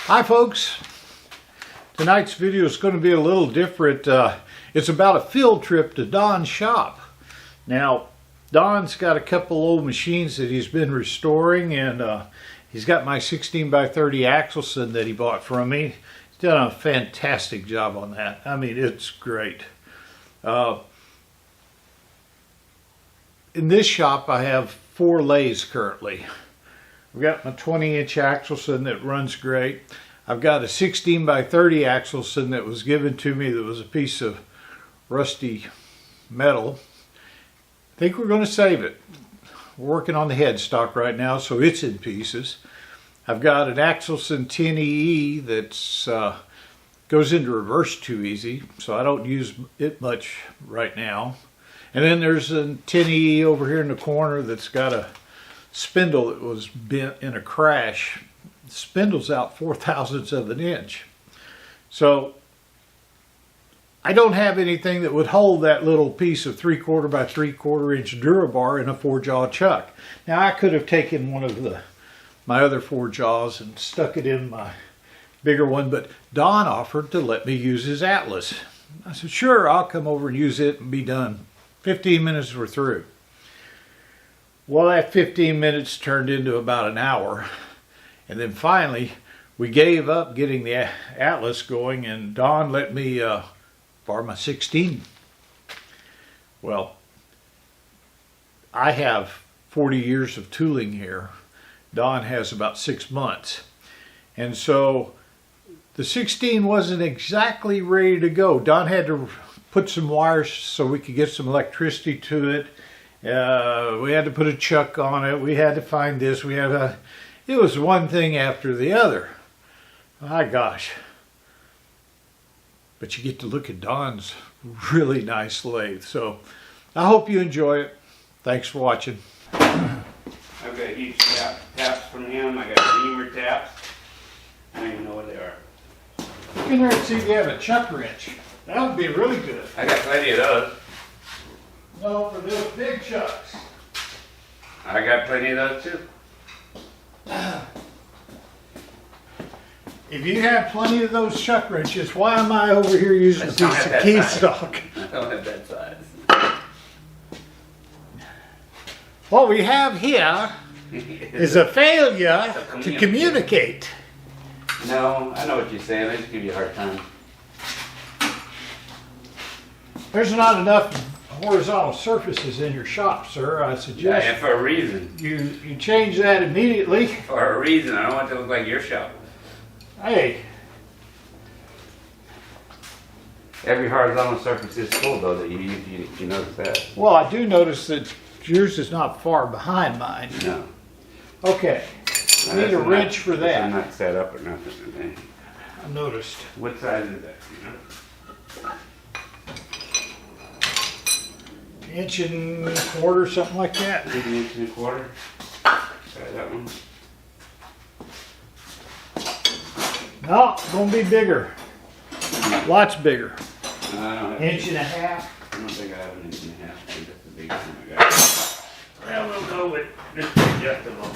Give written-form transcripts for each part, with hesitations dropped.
Hi folks, tonight's video is going to be a little different. It's about a field trip to Don's shop. Now, Don's got a couple old machines that he's been restoring, and he's got my 16 by 30 Axelson that he bought from me. He's done a fantastic job on that. I mean, it's great. In this shop I have 4 lathes currently. I've got my 20-inch Axelson that runs great. I've got a 16 by 30 Axelson that was given to me that was a piece of rusty metal. I think we're going to save it. We're working on the headstock right now, so it's in pieces. I've got an Axelson 10EE that goes into reverse too easy, so I don't use it much right now. And then there's a 10EE over here in the corner that's got a spindle that was bent in a crash. The spindle's out 4/1000ths of an inch. So I don't have anything that would hold that little piece of 3/4 by 3/4 inch dura bar in a 4-jaw chuck. Now I could have taken one of my other 4 jaws and stuck it in my bigger one, but Don offered to let me use his Atlas. I said, sure, I'll come over and use it and be done. 15 minutes we're through. Well, that 15 minutes turned into about an hour. And then finally, we gave up getting the Atlas going, and Don let me borrow my 16. Well, I have 40 years of tooling here. Don has about 6 months. And so the 16 wasn't exactly ready to go. Don had to put some wires so we could get some electricity to it. We had to put a chuck on it. We had to find this. It was one thing after the other. My gosh. But you get to look at Don's really nice lathe. So I hope you enjoy it. Thanks for watching. I've got huge taps from him. I got reamer taps. I don't even know what they are. Look in there and see if you have a chuck wrench. That would be really good. I got plenty of those. No, for those big chucks. I got plenty of those too. If you have plenty of those chuck wrenches, why am I over here using a piece of key stock? I don't have that size. What we have here is a failure to communicate. No, I know what you're saying. I just give you a hard time. There's not enough horizontal surfaces in your shop, sir. I suggest Yeah, for a reason. you change that immediately. For a reason. I don't want it to look like your shop. Hey, Every horizontal surface is full, though, that you notice that. well, I do notice that yours is not far behind mine. No. Okay, I need a wrench for I'm that. not set up or nothing. I noticed. What size is that? You know? 1 1/4, something like that. 1 1/4. Try that one. No, it's gonna be bigger. Lots bigger. No, I don't have 1.5 inches. I don't think I have 1 1/2 inch. I think that's the biggest one I got. Well, we'll go with this adjustable.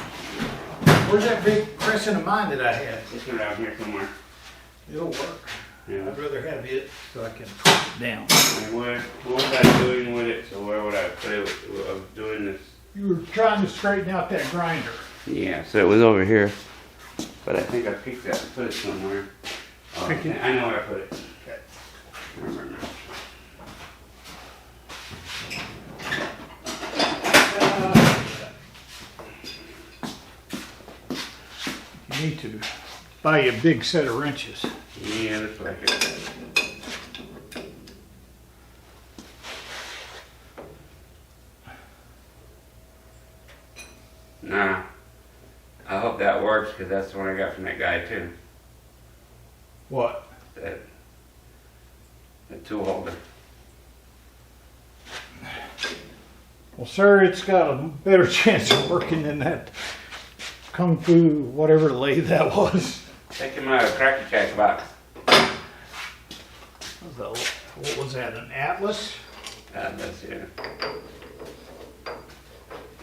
Where's that big crescent of mine that I had? It's around here somewhere. It'll work. Yeah. I'd rather have it so I can put it down. And what was I doing with it? So where would I put it? I was doing this. You were trying to straighten out that grinder. Yeah, so it was over here. But I think I picked that and put it somewhere. Oh, Pick it. I know where I put it. Okay. I remember. You need to buy you a big set of wrenches. Yeah, that's what I picked. Nah. I hope that works because that's the one I got from that guy too. What? That tool holder. Well, sir, it's got a better chance of working than that Kung Fu whatever lathe that was. Take him out of a Cracker Jack box. What was that, an Atlas? Atlas, yeah.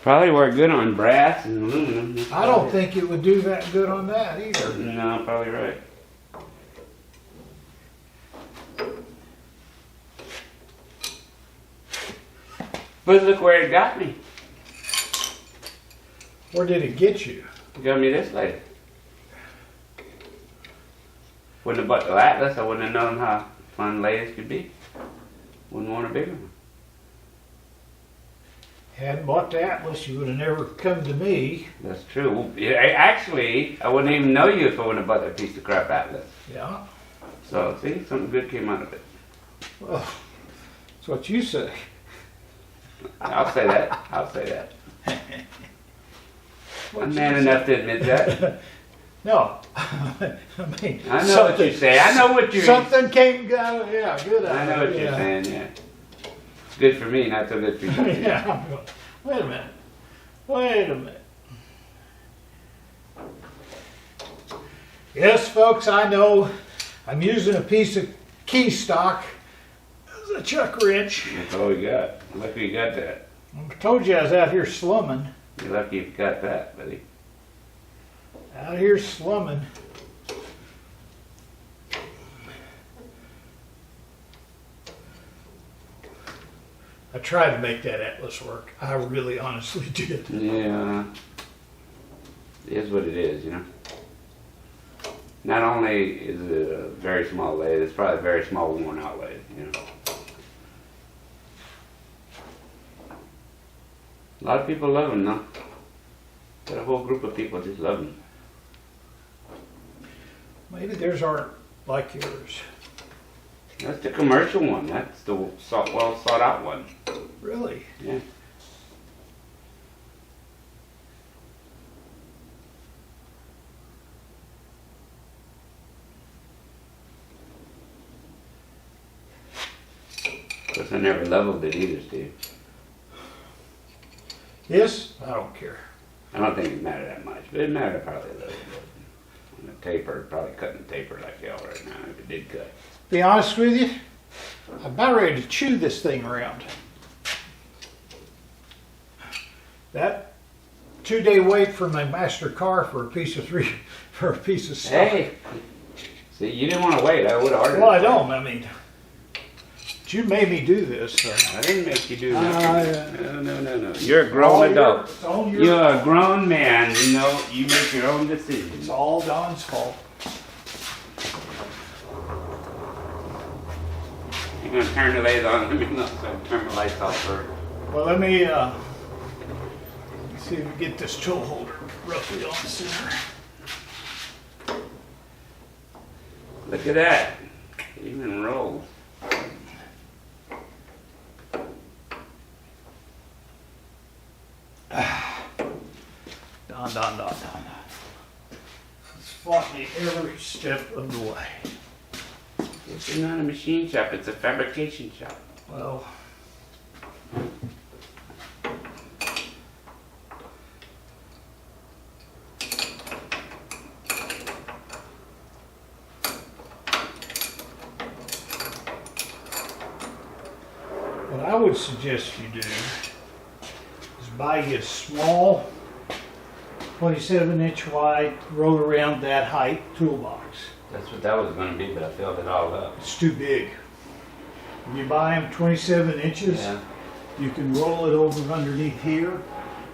Probably work good on brass and aluminum. I don't think it would do that good on that either. No, probably right. But look where it got me. Where did it get you? It got me this lathe. Wouldn't have bought the Atlas, I wouldn't have known how fun lathes could be. Wouldn't want a bigger one. Hadn't bought the Atlas, you would have never come to me. That's true. Yeah, actually, I wouldn't even know you if I wouldn't have bought that piece of crap Atlas. Yeah. So, see, something good came out of it. Well, that's what you say. I'll say that. I'll say that. What I'm you man say? enough to admit that. No. I mean, I know what you say. I know what you're something came out of, yeah, good. I know what you're saying, yeah. It's good for me, not so good for you. Yeah. Wait a minute. Wait a minute. Yes, folks, I know I'm using a piece of key stock as a chuck wrench. That's all we got. Lucky you got that. I told you I was out here slumming. You're lucky you got that, buddy. Out here slumming. I tried to make that Atlas work. I really honestly did. Yeah. It is what it is, you know. Not only is it a very small lathe, it's probably a very small worn out lathe, you know. A lot of people love them, though. Got a whole group of people just love them. Maybe theirs aren't like yours. That's the commercial one. That's the well thought out one. Really? Yeah. Of course, I never leveled it either, Steve. Yes? I don't care. I don't think it mattered that much, but it mattered probably a little bit. On the taper, probably cutting the taper like hell right now, if it did cut. Be honest with you, I'm about ready to chew this thing around. That 2-day wait for my master car for a piece of stuff. Hey! See, you didn't want to wait. I would have ordered Well, I it. don't. I mean, you made me do this. So. I didn't make you do that. No. You're a grown adult. It's all your You're a grown man. You know, you make your own decisions. It's all Don's fault. You're going to turn the lathe on. Let me know. So turn the lights off first. Well, let me see if we get this tool holder roughly on the center. Look at that. It even rolls. Don. It's fought me every step of the way. It's not a machine shop. It's a fabrication shop. Well, what I would suggest you do is buy you a small 27-inch wide, roll around that height toolbox. That's what that was going to be, but I filled it all up. It's too big. If you buy them 27 inches, Yeah. you can roll it over underneath here,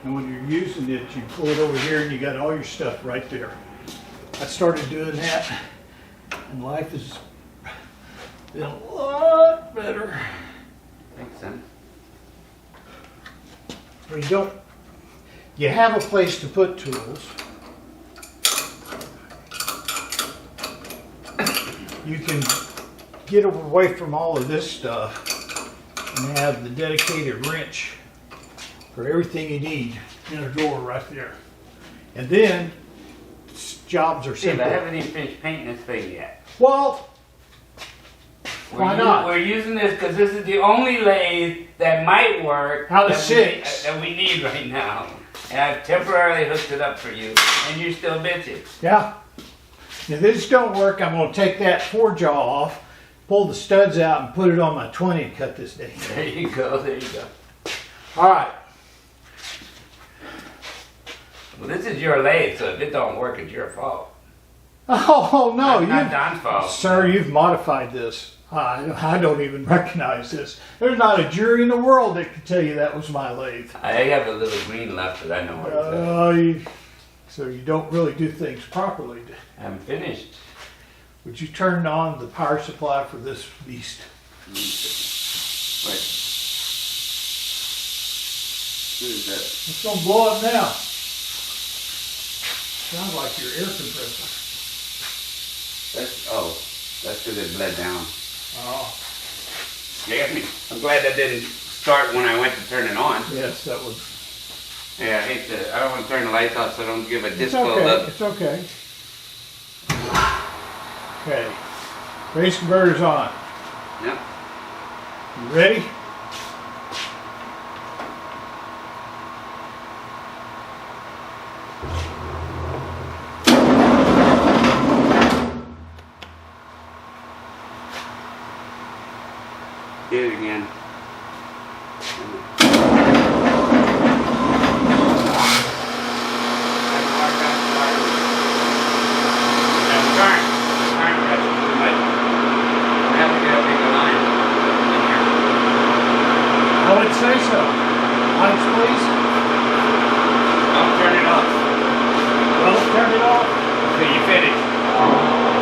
and when you're using it, you pull it over here and you got all your stuff right there. I started doing that, and life has been a lot better. Makes sense. When you have a place to put tools. You can get away from all of this stuff and have the dedicated wrench for everything you need in a drawer right there. And then jobs are Steve, simple. I haven't even finished painting this thing yet. Well, why not? We're using this because this is the only lathe that might work Out of 6. that we need right now. And I've temporarily hooked it up for you, and you're still bitching. Yeah. If this don't work, I'm going to take that 4-jaw off, pull the studs out, and put it on my 20 and cut this thing. There you go, there you go. All right. Well, this is your lathe, so if it don't work, it's your fault. Oh no, Not Don's fault. sir, you've modified this. I don't even recognize this. There's not a jury in the world that can tell you that was my lathe. I have a little green left, but I know what it is. So you don't really do things properly. I'm finished. Would you turn on the power supply for this beast? Wait. What is that? It's gonna blow up now. Sounds like your air compressor. That's because it bled down. Oh, Scared me. I'm glad that didn't start when I went to turn it on. yes, that would. Yeah, I don't want to turn the lights off so I don't give a It's disco okay. look. It's okay. Okay. Base converter's on. Yep. You ready? Do it again. I would say so. Lights, please. Don't turn it off Well, turn it off. until you finish.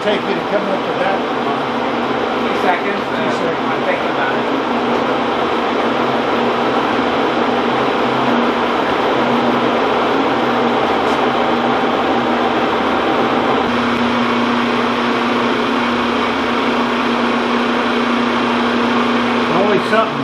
take you to come up with that? 2 seconds. I'm thinking about it. Always something.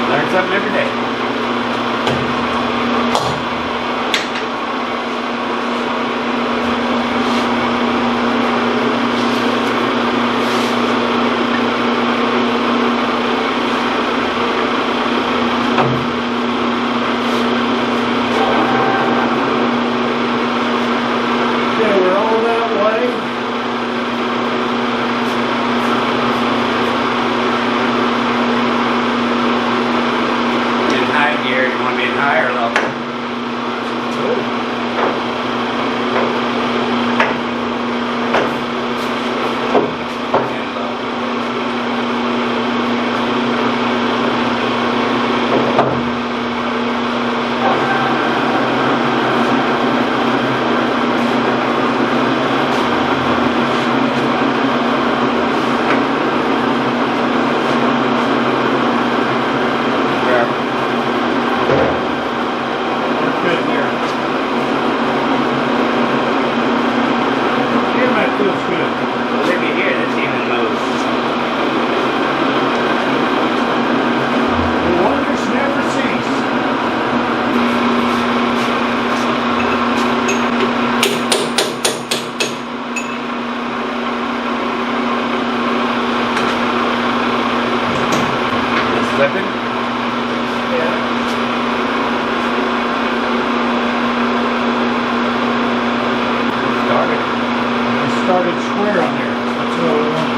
Learn something every day. Yeah, we're all that way. In high gear, you want to be in high or low? And low. Good there. Yeah, that feels good. Well, look at here, this even moves. The wonders never cease. It's slipping. Yeah. Started. I started square on there. That's what I wanted.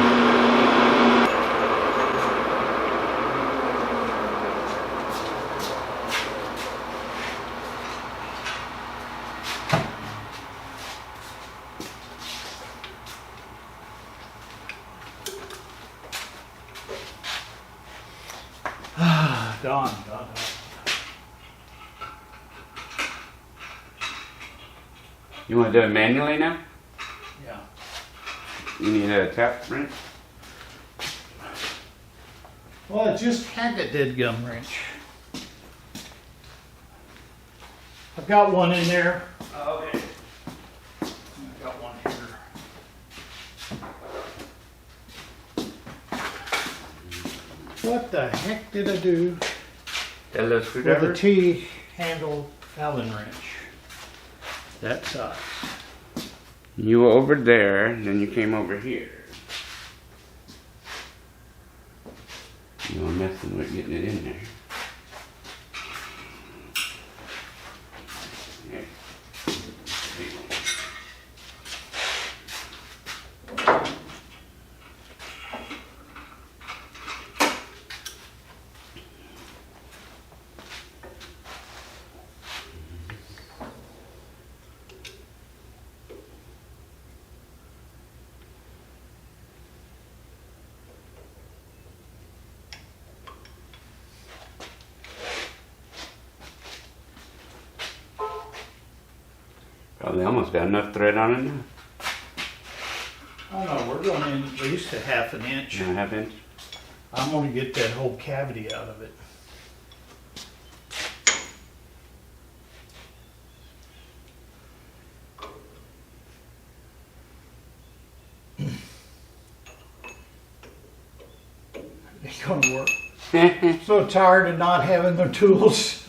Dawn. You want to do it manually now? Yeah. You need a tap wrench? Well, I just had that dead gum wrench. I've got one in there. Okay. I've got one here. What the heck did I do That little with screwdriver? a T-handle Allen wrench? That size. You were over there, then you came over here. You were messing with getting it in there. Here. Probably almost got enough thread on it now. Oh no, we're going in at least a half an inch. 1/2 inch. I'm going to get that whole cavity out of it. It's going to work. So tired of not having the tools.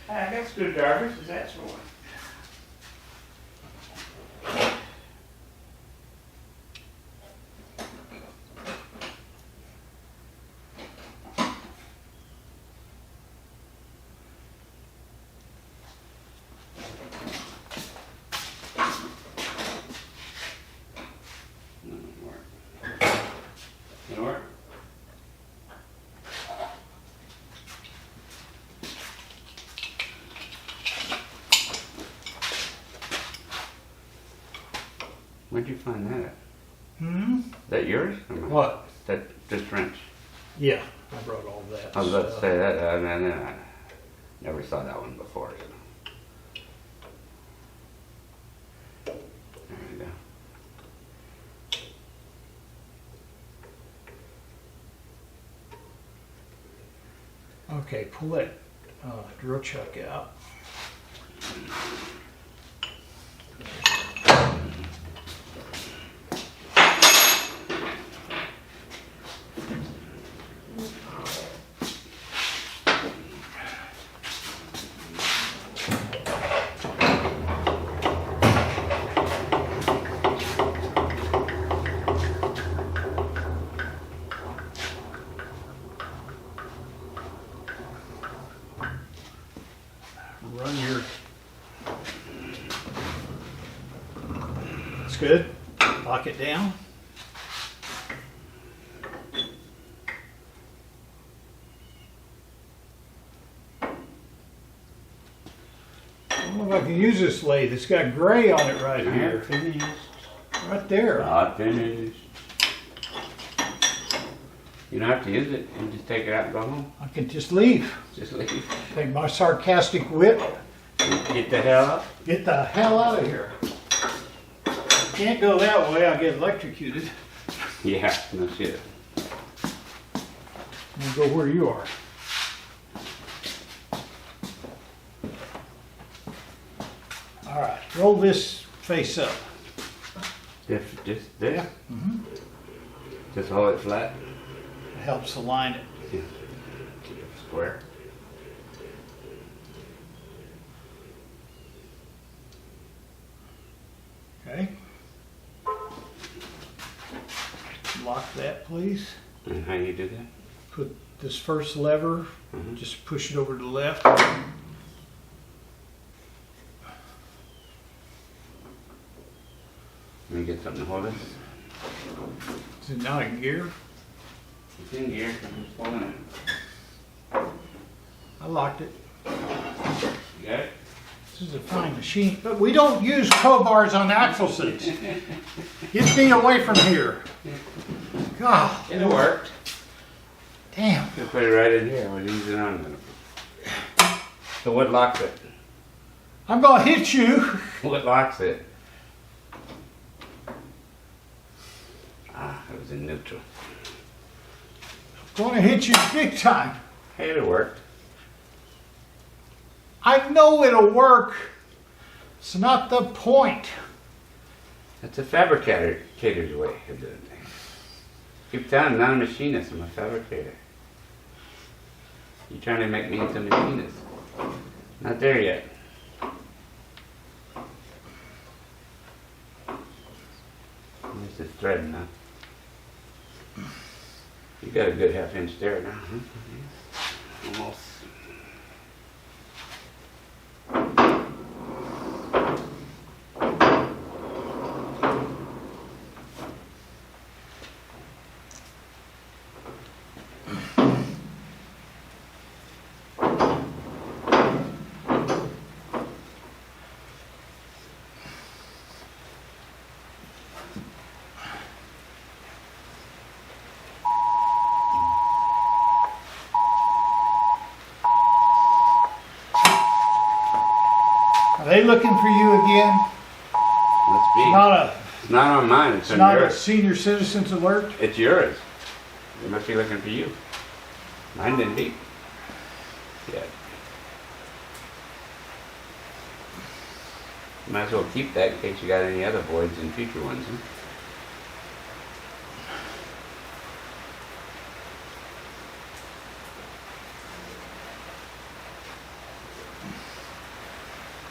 I got screwdrivers. Is that for? Where'd you find that at? Hmm? Is that yours? Or mine? What? That just wrench. Yeah, I brought all that. I was about to stuff. say that. I never saw that one before. So. There you go. Okay, pull that drill chuck out. Run your. That's good. Lock it down. I don't know if I can use this lathe. It's got gray on it right here. Finished. Right there. Not finished. You don't have to use it. You just take it out and go home. I can just leave. Just leave. Take my sarcastic wit. Get the hell out. Get the hell out of here. Can't go that way. I'll get electrocuted. Yeah, no shit. We'll go where you are. All right, roll this face up. Just this? Mm-hmm. Just hold it flat? It helps align it. Yeah. Square. Okay. Lock that, please. And how you do that? Put this first lever, Mm-hmm. just push it over to the left. Let me get something to hold it. Is it now in gear? It's in gear. I'm just pulling it. I locked it. You got it? This is a fine machine, but we don't use crowbars on Axelsons. Get me away from here. God, It worked. damn. You put it right in here. We'll use it on. So what locks it? I'm gonna hit you. What locks it? Ah, it was in neutral. Gonna hit you big time. Hey, it worked. I know it'll work. It's not the point. That's a fabricator's way of doing things. Keep telling I'm not a machinist, I'm a fabricator. You're trying to make me into a machinist. Not there yet. This is thread now. You got a good half-inch there now, huh? Almost. Are they looking for you again? Let's be. It's not on mine, it's on Not a yours. senior citizens alert? It's yours. They must be looking for you. Mine didn't beep. Yeah. Might as well keep that in case you got any other voids in future ones. Huh?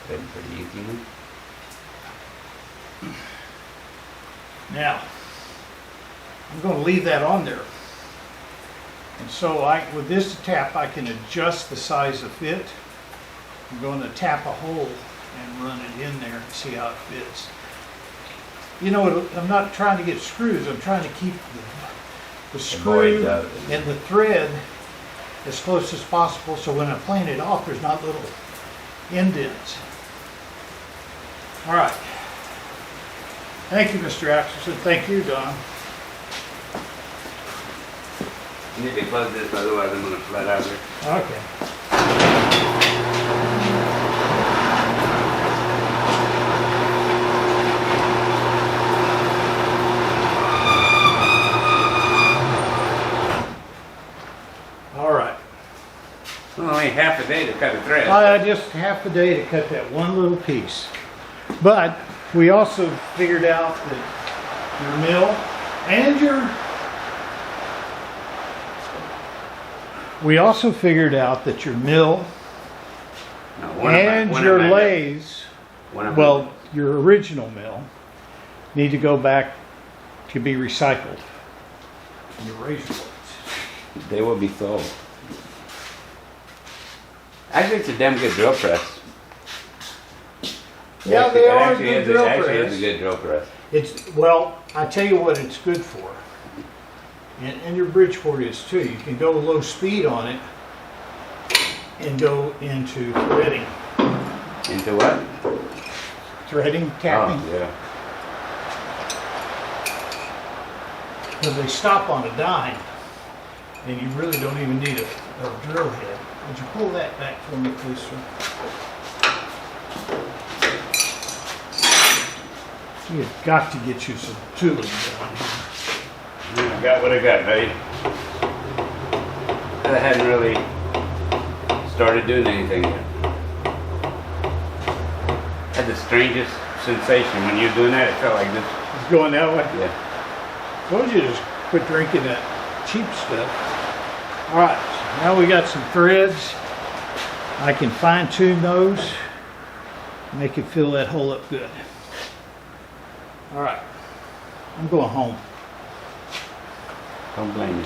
Been pretty easy one. Now, I'm going to leave that on there. And so with this tap, I can adjust the size of fit. I'm going to tap a hole and run it in there and see how it fits. You know, I'm not trying to get screws. I'm trying to keep the screw voids out. and the thread as close as possible, so when I plane it off, there's not little indents. All right. Thank you, Mr. Axelson. Thank you, Don. You need to close this, otherwise I'm gonna flat out here. Okay. All right. Well, only half a day to cut a thread. Just half a day to cut that one little piece. But we also figured out that your mill and we also figured out that your mill No, and your lathes, well, your original mill, need to go back to be recycled. Your razor blades. they will be sold. Actually, it's a damn good drill press. Yeah, Actually, they it are actually good is, drill it actually press. is a good drill press. It's, well, I tell you what it's good for. And your Bridgeport is too. You can go low speed on it and go into threading. Into what? Threading, tapping. Oh, yeah. Because they stop on a dime. And you really don't even need a drill head. Would you pull that back for me, please, sir? You've got to get you some tooling down here. I got what I got, buddy. I hadn't really started doing anything yet. Had the strangest sensation when you're doing that. It felt like this. It's going that way? Yeah. Told you to just quit drinking that cheap stuff. All right, so now we got some threads. I can fine tune those, make it fill that hole up good. All right, I'm going home. Don't blame me.